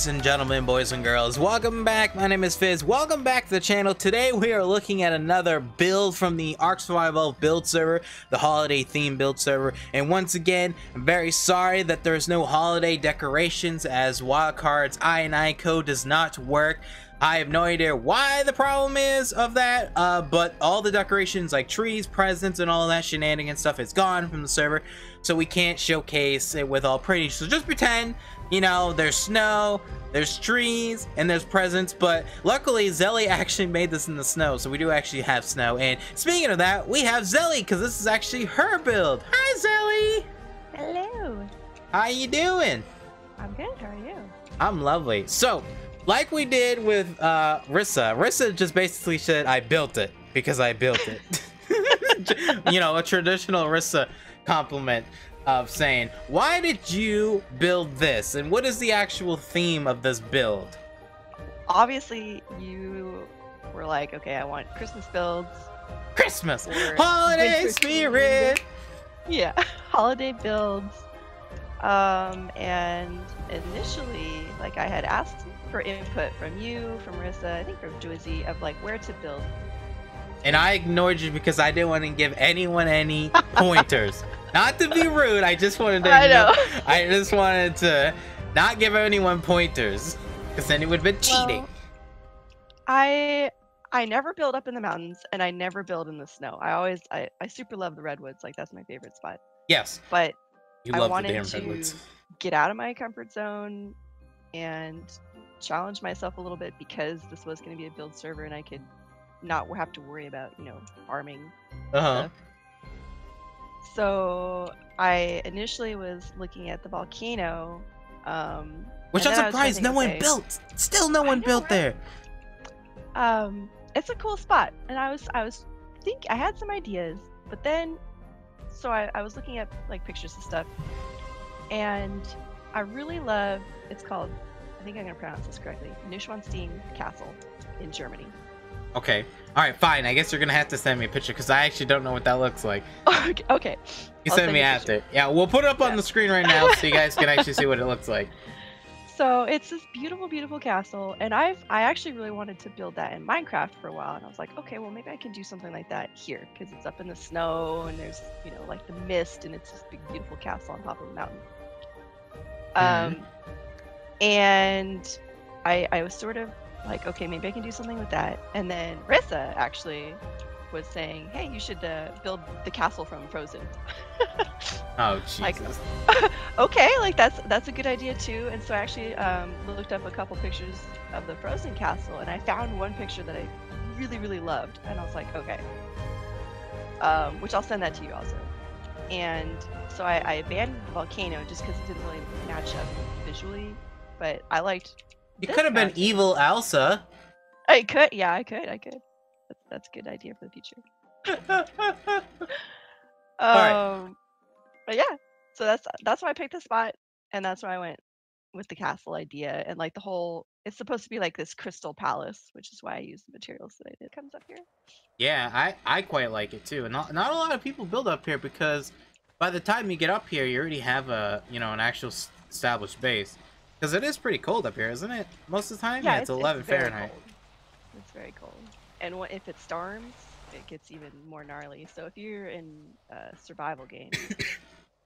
Ladies and gentlemen, boys and girls, welcome back. My name is Fizz. Welcome back to the channel. Today we are looking at another build from the ARK Survival build server, the holiday theme build server. And once again, I'm very sorry that there's no holiday decorations as Wildcard's I code does not work. I have no idea why the problem is of that, but all the decorations like trees, presents, and all of that shenanigans stuff is gone from the server, so we can't showcase it with all pretty. So just pretend, you know, there's snow, there's trees, and there's presents. But luckily, Zelly actually made this in the snow, so we do actually have snow. And speaking of that, we have Zelly, because this is actually her build. Hi, Zelly! Hello! How you doing? I'm good, how are you? I'm lovely. So, like we did with Rissa just basically said, I built it, because I built it. You know, a traditional Rissa compliment of saying, why did you build this? And what is the actual theme of this build? Obviously, you were like, okay, I want Christmas builds. Christmas! Holiday spirit! Yeah, holiday builds. And initially, like, I had asked for input from you, from Rissa, I think from Joyzy, of like where to build. And I ignored you because I didn't want to give anyone any pointers. Not to be rude, I just wanted to I just wanted to not give anyone pointers, because then it would have been cheating. Well, I never build up in the mountains, and I never build in the snow. I super love the redwoods, like that's my favorite spot. Yes. But you I love wanted the damn to redwoods. get out of my comfort zone and challenge myself a little bit, because this was going to be a build server and I could not have to worry about, you know, farming stuff. So I initially was looking at the volcano, which I'm surprised no one built. Still no one built there. It's a cool spot, and I had some ideas, but then so I was looking at like pictures and stuff, and I really love, it's called, I think I'm gonna pronounce this correctly, Neuschwanstein Castle in Germany. Okay. Alright, fine. I guess you're gonna have to send me a picture, because I actually don't know what that looks like. Okay. You send me after. Yeah, we'll put it up on the screen right now so you guys can actually see what it looks like. So it's this beautiful, beautiful castle, and I actually really wanted to build that in Minecraft for a while, and I was like, okay, well maybe I can do something like that here, because it's up in the snow, and there's, you know, like the mist, and it's this big, beautiful castle on top of a mountain. And I was sort of like, okay, maybe I can do something with that. And then Rissa actually was saying, hey, you should build the castle from Frozen. Oh, Jesus. Like, okay, like that's a good idea too. And so I actually looked up a couple pictures of the Frozen castle, and I found one picture that I really, really loved. And I was like, okay, which I'll send that to you also. And so I abandoned the volcano just because it didn't really match up visually, but I liked. You could have been evil Elsa. I could, yeah, I could. That's a good idea for the future. Alright. But yeah, so that's why I picked the spot, and that's why I went with the castle idea, and like the whole. It's supposed to be like this crystal palace, which is why I used the materials that I did. It comes up here. Yeah, I quite like it too. And not a lot of people build up here, because by the time you get up here, you already have a, you know, an actual established base. Because it is pretty cold up here, isn't it? Most of the time? Yeah, it's 11 Fahrenheit. Cold. It's very cold. And if it storms, it gets even more gnarly. So if you're in a survival game,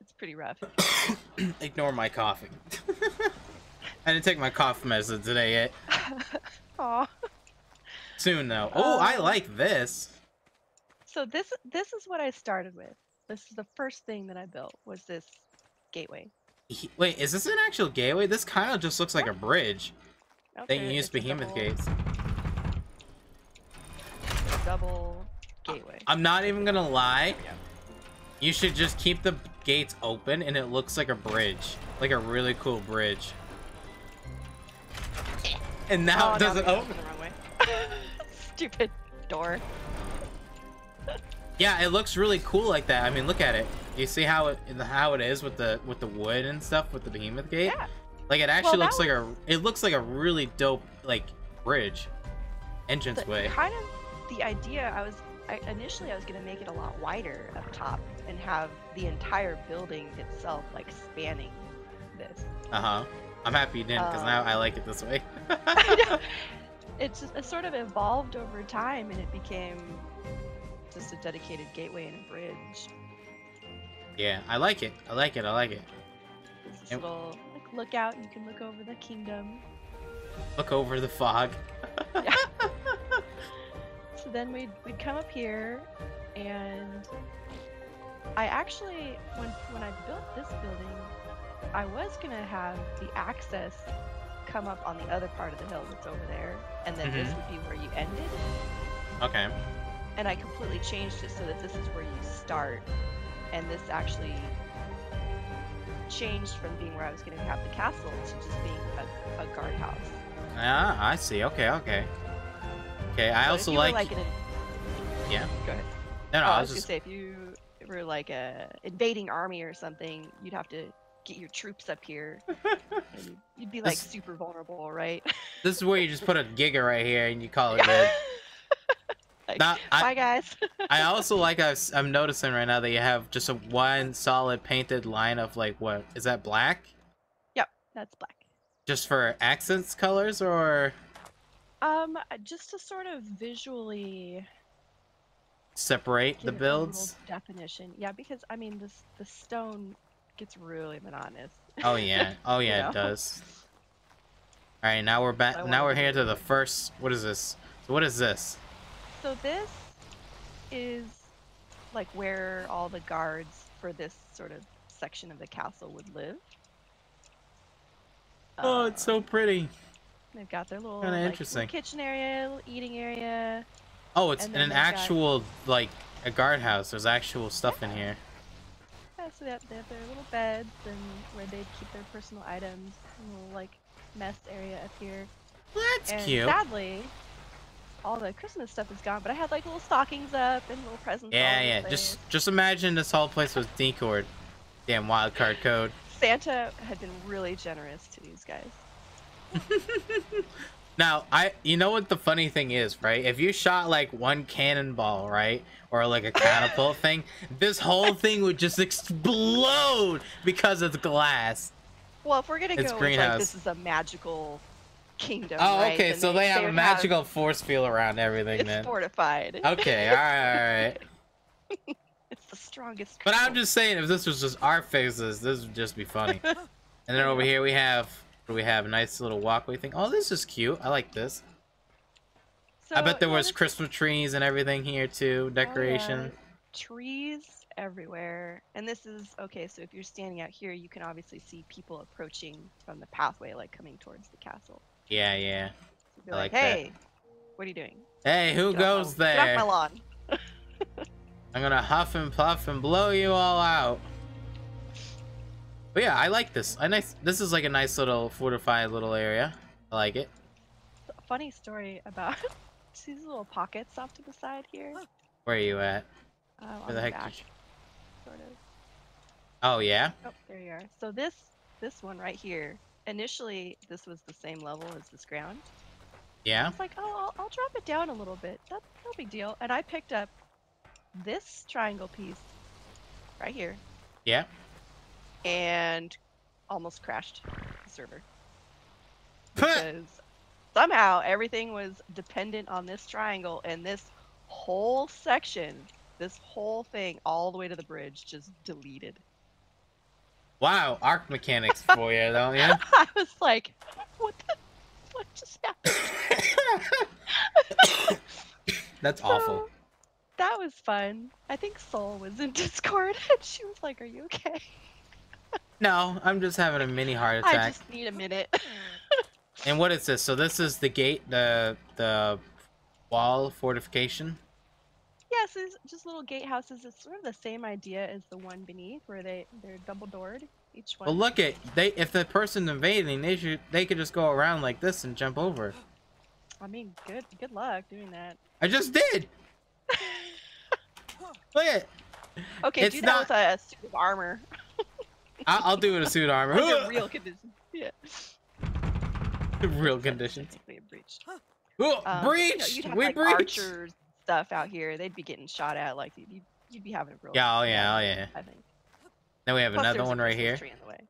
it's pretty rough. Ignore my coughing. I didn't take my cough medicine today yet. Aw. Soon, though. Oh, I like this. So this is what I started with. This is the first thing that I built, was this gateway. Wait, is this an actual gateway? This kind of just looks like a bridge. Nope, They can use behemoth gates. Double gateway. I'm not even gonna lie. You should just keep the gates open, and it looks like a bridge. Like a really cool bridge. And now it doesn't open. The wrong way. Stupid door. Yeah, it looks really cool like that. I mean, look at it. You see how it is with the wood and stuff with the behemoth gate? Yeah. Like it actually looks like a really dope like bridge entranceway. Kind of the idea initially I was gonna make it a lot wider up top and have the entire building itself like spanning this. I'm happy you didn't, because now I like it this way. I know. It sort of evolved over time, and it became just a dedicated gateway and a bridge. Yeah, I like it. I like it. I like it. There's this little like lookout. You can look over the kingdom. Look over the fog. Yeah. So then we'd come up here, and I actually, when I built this building, I was gonna have the access come up on the other part of the hill that's over there, and then this would be where you ended. Okay. And I completely changed it so that this is where you start, and this actually changed from being where I was going to have the castle to just being a guardhouse. Ah, I see. Okay, okay. Okay, I also like yeah. Go ahead. No, I was was just gonna say, if you were like a invading army or something, you'd have to get your troops up here. And you'd be like super vulnerable, right? This is where you just put a giga right here and you call it good. Like, bye guys. I also like I'm noticing right now that you have just a one solid painted line of like, what is that, black? Yep, that's black. Just for accents colors, or just to sort of visually separate the builds? Definition. Yeah, because I mean the stone gets really monotonous. Oh yeah. Oh yeah, it does. All right, now we're back. Now we're here to the first. What is this? So what is this? So this is like where all the guards for this sort of section of the castle would live. Oh, it's so pretty. They've got their little, kind of like, interesting little kitchen area, little eating area. Oh, it's an actual like a guardhouse. There's actual stuff in here. Yeah, so they have their little beds and where they keep their personal items. A little like mess area up here. Well, that's and cute. Sadly, all the Christmas stuff is gone, but I had like little stockings up and little presents. Yeah, yeah. Just imagine this whole place was decored. Damn wildcard code. Santa had been really generous to these guys. Now, you know what the funny thing is, right? If you shot like one cannonball, right, or like a catapult thing, this whole thing would just explode because it's glass. Well, if we're gonna go with like this is a magical kingdom. Oh, right? okay, so they have a magical force field around everything. It's then fortified. Okay, all right. It's the strongest. But I'm just saying, if this was just our faces, this would just be funny. And then over here we have. We have a nice little walkway thing. Oh, this is cute. I like this. So, I bet there was Christmas trees and everything here too. Decoration. Oh, yeah. Trees everywhere. And this is okay. So if you're standing out here, you can obviously see people approaching from the pathway, like coming towards the castle. Yeah, yeah. So I like, hey, what are you doing? Hey, who goes there? Get off my lawn. I'm gonna huff and puff and blow you all out. But yeah, I like this. This is like a nice little fortified little area. I like it. A funny story about these little pockets off to the side here. Where are you at? Where the heck? Back, sort of. Oh yeah. Oh, there you are. So this one right here. Initially, this was the same level as this ground. Yeah. I was like, oh, I'll drop it down a little bit. That's no big deal. And I picked up this triangle piece right here. Yeah. And almost crashed the server because somehow everything was dependent on this triangle, and this whole section, this whole thing all the way to the bridge just deleted. Wow, ARK mechanics for you, don't you? I was like, what just happened? That's awful. That was fun. I think Soul was in Discord and she was like, are you okay? No, I'm just having a mini heart attack. I just need a minute. And what is this? So this is the gate, the wall fortification? Yes, it's just little gatehouses. It's sort of the same idea as the one beneath, where they're double doored, each one. Well, look at if the person's invading, they could just go around like this and jump over. I mean, good luck doing that. I just did. Look at. Okay, do that with a suit of armor. I'll do it in a suit of armor. Under real conditions. Yeah. Real conditions. Breach. Breach. You'd have, we like, breach. Archers stuff out here. They'd be getting shot at. Like you'd be having a real. Yeah. Oh yeah. Oh yeah. I think. Then we have Plus another one right here. Tree in the way.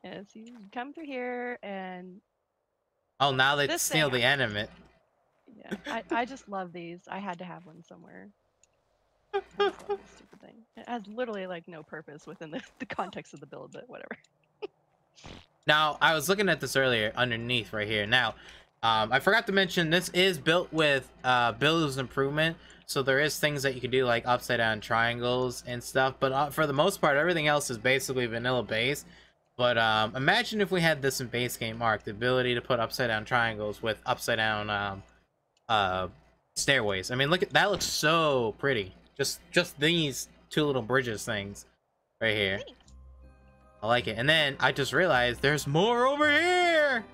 Yeah, so you come through here, and Oh, now they this steal thing, the animate. yeah, I just love these. I had to have one somewhere. I just love this stupid thing. It has literally like no purpose within the context of the build, but whatever. Now, I was looking at this earlier underneath right here. Now, I forgot to mention this is built with Builder's Improvement. So there is things that you can do like upside down triangles and stuff. But for the most part, everything else is basically vanilla base. But imagine if we had this in base game ARK, the ability to put upside down triangles with upside down stairways. I mean, look at that, looks so pretty. Just these two little bridges things right here. I like it. And then I just realized there's more over here.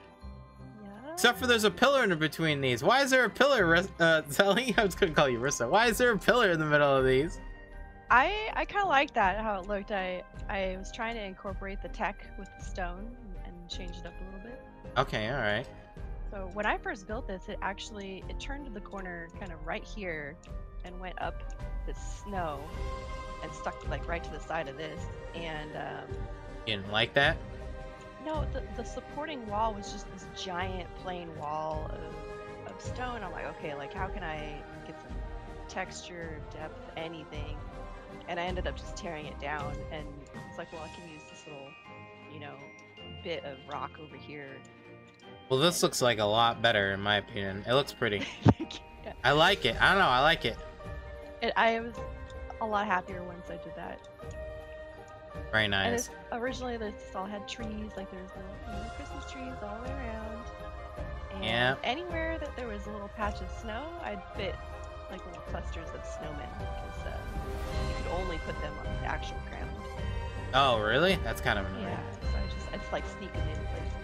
Yeah. Except for there's a pillar in between these. Why is there a pillar, Sally? I was gonna call you Rissa. Why is there a pillar in the middle of these? I kind of like that, how it looked. I was trying to incorporate the tech with the stone and change it up a little bit. Okay, all right. So when I first built this, it turned the corner kind of right here and went up the snow and stuck like right to the side of this. And You didn't like that? no, the supporting wall was just this giant plain wall of stone. I'm like, okay, like how can I get some texture, depth, anything? And I ended up just tearing it down, and it's like, well, I can use this little, you know, bit of rock over here. Well, this looks like a lot better in my opinion. It looks pretty. Yeah. I like it. I don't know. I like it. I was a lot happier once I did that. Very And nice. originally this all had trees, like there's little Christmas trees all the way around. And Yeah. anywhere that there was a little patch of snow, I'd fit like little clusters of snowmen, because you could only put them on the actual ground. Oh, really? That's kind of annoying. Yeah, so it's like sneaking in places.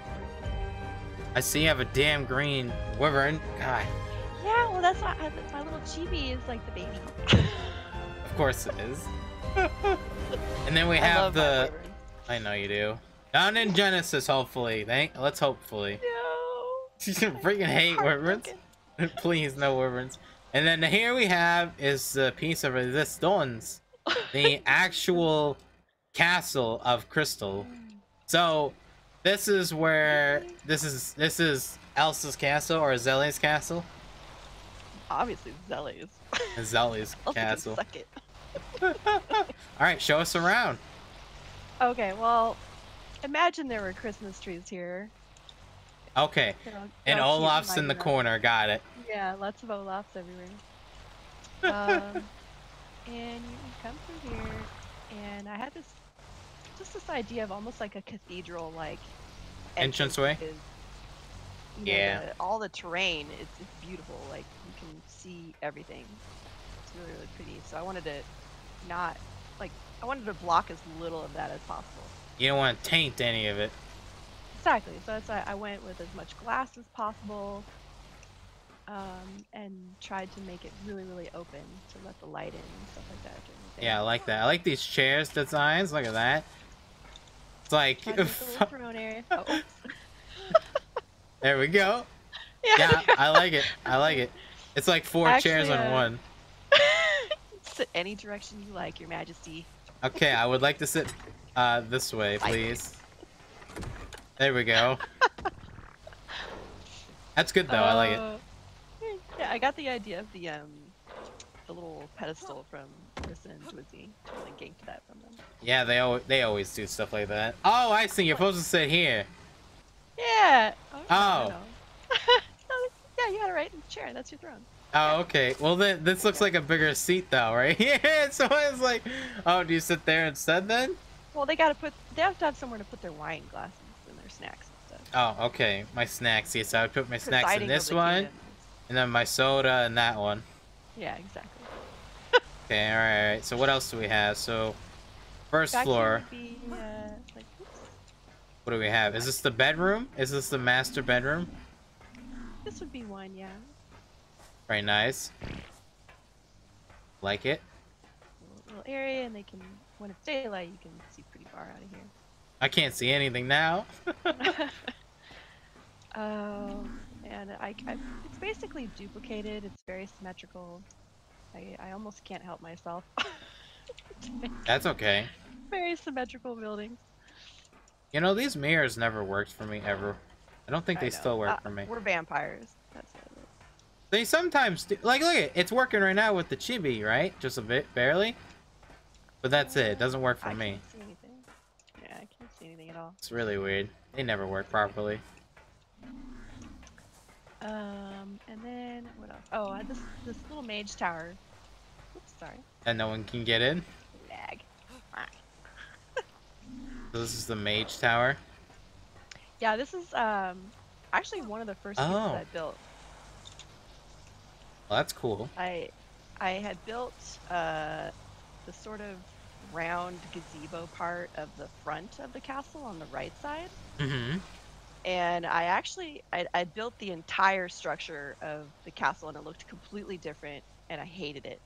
I see you have a damn green wyvern. God. Yeah, well that's my little chibi is like the baby. Of course it is. And then we I have love my the... wyverns. I know you do. Down in Genesis, hopefully. Let's hopefully. No. You freaking hate wyverns. Heartbroken. Please, no wyverns. And then here we have is the piece of resistance, the actual castle of crystal. So this is where this is Elsa's castle or Zelly's castle. Obviously Zelly's. Zelly's castle. Suck it. All right, show us around. Okay, well, imagine there were Christmas trees here. Okay, They're all and cute Olaf's in the lighting up. corner. Got it. Yeah, lots of Olafs everywhere. And you come through here, and I had this idea of almost like a cathedral, like Entranceway? because, you know, Yeah. all the terrain, it's beautiful. Like you can see everything. It's really, really pretty. So I wanted to I wanted to block as little of that as possible. You don't want to taint any of it. Exactly. So that's why I went with as much glass as possible, and tried to make it really, really open to let the light in and stuff like that during the day. Yeah, I like that. I like these chairs designs. Look at that. It's like... Trying to make a little throne area. Oh. There we go. Yeah. Yeah, I like it. I like it. It's like four chairs Actually, on one. Sit any direction you like, Your Majesty. Okay, I would like to sit this way, please. There we go. That's good though. I like it. Yeah, I got the idea of the little pedestal from Rissa and Twizzy. Totally ganked that from them. Yeah, they always do stuff like that. Oh, I see. You're supposed to sit here. Yeah. Oh. No. Yeah, you had it right in the chair. That's your throne. Oh, okay. Well, then this looks like a bigger seat though, right? Yeah. So I was like, oh, do you sit there instead then? Well, they have to have somewhere to put their wine glasses and their snacks and stuff. Oh, okay. My snacks. Yes, I would put my snacks in Presiding this over the one, kingdom. and then my soda in that one. Yeah, exactly. Okay. All right. So what else do we have? So first Back floor. here would be, like, oops. What do we have? Is this the bedroom? Is this the master bedroom? This would be one, yeah. Very nice. Like it. Little area, and when it's daylight, you can see pretty far out of here. I can't see anything now. And it's basically duplicated. It's very symmetrical. I almost can't help myself. That's okay. Very symmetrical buildings. You know, these mirrors never worked for me ever. I don't think they still work for me. We're vampires. That's it. They sometimes do. Like, look, it's working right now with the chibi, right? Just a bit, barely. But that's it. It doesn't work for me. I can't see anything. Yeah, I can't see anything at all. It's really weird. They never work properly. And then what else? Oh, this little mage tower. Oops, sorry. And no one can get in? Lag. So this is the Mage Tower? Yeah, this is actually one of the first pieces I built. Well, that's cool. I had built the sort of round gazebo part of the front of the castle on the right side. Mm-hmm. And I built the entire structure of the castle, and it looked completely different, and I hated it.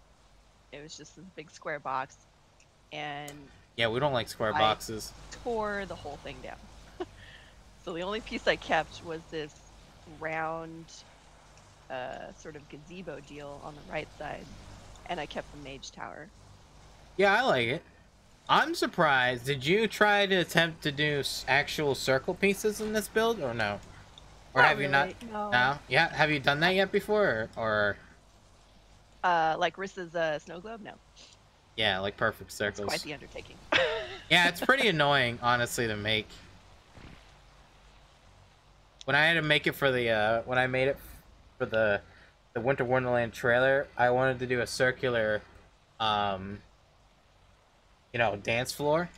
It was just this big square box, and yeah, we don't like square boxes. Tore the whole thing down. So the only piece I kept was this round sort of gazebo deal on the right side, and I kept the Mage Tower. Yeah, I like it. I'm surprised. Did you try to attempt to do actual circle pieces in this build, or no? Or not have really, you not? No. Yeah, have you done that yet before, or? Like Rissa's snow globe? No. Yeah, like perfect circles. It's quite the undertaking. Yeah, it's pretty annoying, honestly, to make. When I had to make it for the when I made it for the Winter Wonderland trailer, I wanted to do a circular you know, dance floor,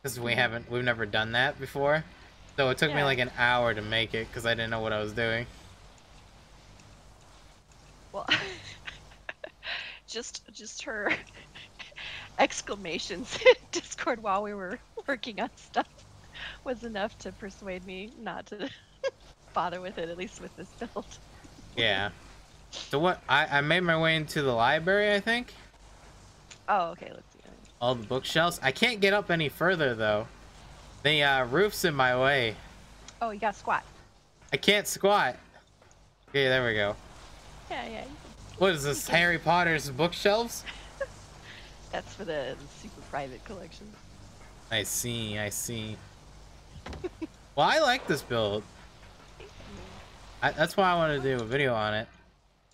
because we've never done that before, so it took me like an hour to make it because I didn't know what I was doing. Well, just her exclamations in Discord while we were working on stuff was enough to persuade me not to bother with it, at least with this build. Yeah. So what? I made my way into the library, I think. Oh, okay. Let's see. All the bookshelves. I can't get up any further though. The roof's in my way. Oh, you got squat. I can't squat. Okay, there we go. Yeah. What is this? Harry Potter's bookshelves? That's for the super private collection. I see. Well, I like this build. That's why I want to do a video on it.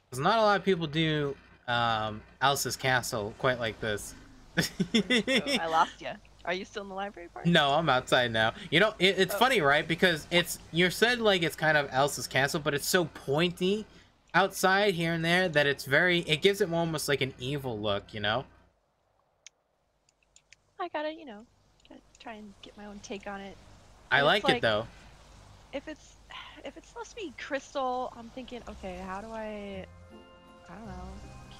Because not a lot of people do Alice's Castle quite like this. I lost you. Are you still in the library part? No, I'm outside now. You know, it's funny, right? Because you said like it's kind of Alice's Castle, but it's so pointy outside here and there that it gives it almost like an evil look, you know? I gotta try and get my own take on it. I like it though. If it's supposed to be crystal, I'm thinking, okay, how do I don't know,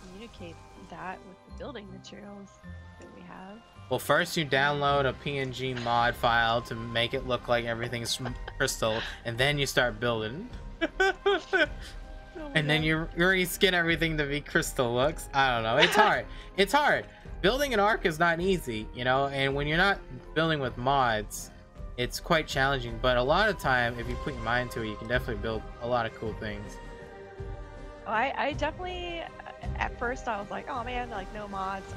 communicate that with the building materials that we have? Well, first you download a PNG mod file to make it look like everything's crystal, and then you start building. And then you reskin everything to be crystal looks. I don't know. It's hard. It's hard. Building an ARK is not easy, you know, and when you're not building with mods, it's quite challenging. But a lot of time, if you put your mind to it, you can definitely build a lot of cool things. I definitely, at first I was like, oh man, like no mods,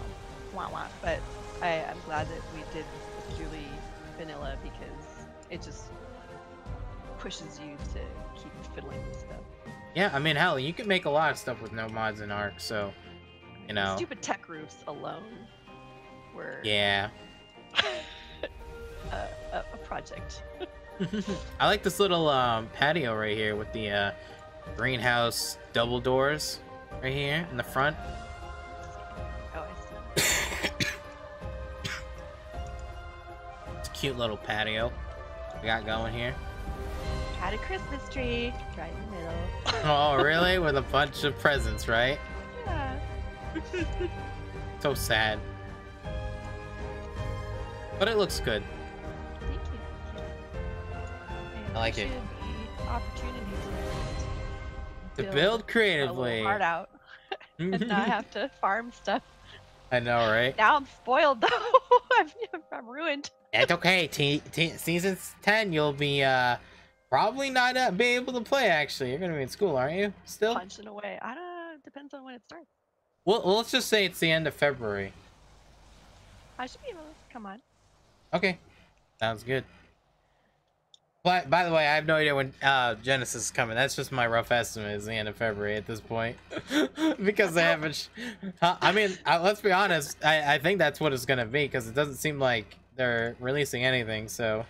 wah. But I'm glad that we did purely vanilla, because it just pushes you to keep fiddling with stuff. Yeah, I mean, hell, you can make a lot of stuff with no mods in ARK, so, you know. Stupid tech roofs alone were yeah a project. I like this little patio right here with the greenhouse double doors right here in the front. Oh, I see. It's a cute little patio we got going here. Had a Christmas tree right in the middle. Oh, really? With a bunch of presents, right? Yeah. So sad. But it looks good. Thank you. I like it. Opportunities To build creatively. A heart out and not have to farm stuff. I know, right? Now I'm spoiled though. I'm ruined. It's okay. Season 10, you'll be probably not be able to play. Actually, you're gonna be in school, aren't you? Still punching away. I don't know. Depends on when it starts. Well, let's just say it's the end of February. I should be able to come on. Okay, sounds good. But by the way, I have no idea when Genesis is coming. That's just my rough estimate. Is the end of February at this point, because they haven't. I mean, let's be honest. I think that's what it's gonna be, because it doesn't seem like they're releasing anything. So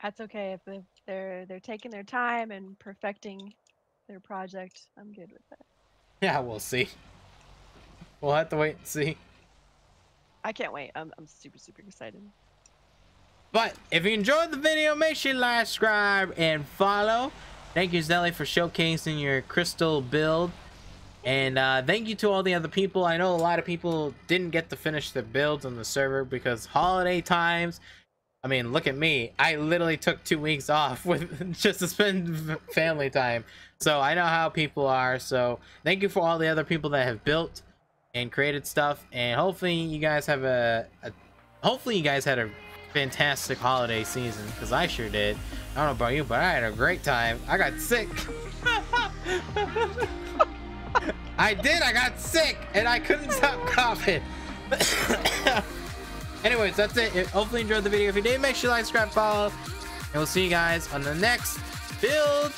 That's okay if they're taking their time and perfecting their project. I'm good with that. yeah, we'll see. We'll have to wait and see. I can't wait. I'm super excited. But if you enjoyed the video, make sure you like, subscribe, and follow. Thank you, Zelly, for showcasing your crystal build. And thank you to all the other people. I know a lot of people didn't get to finish their builds on the server because holiday times. I mean, look at me. I literally took 2 weeks off with just to spend family time. So I know how people are. So thank you for all the other people that have built and created stuff. And hopefully you guys have hopefully you guys had a fantastic holiday season, because I sure did. I don't know about you, but I had a great time. I got sick. I got sick and I couldn't stop coughing. Anyways, that's it. Hopefully you enjoyed the video. If you did, make sure you like, subscribe, follow, and we'll see you guys on the next build.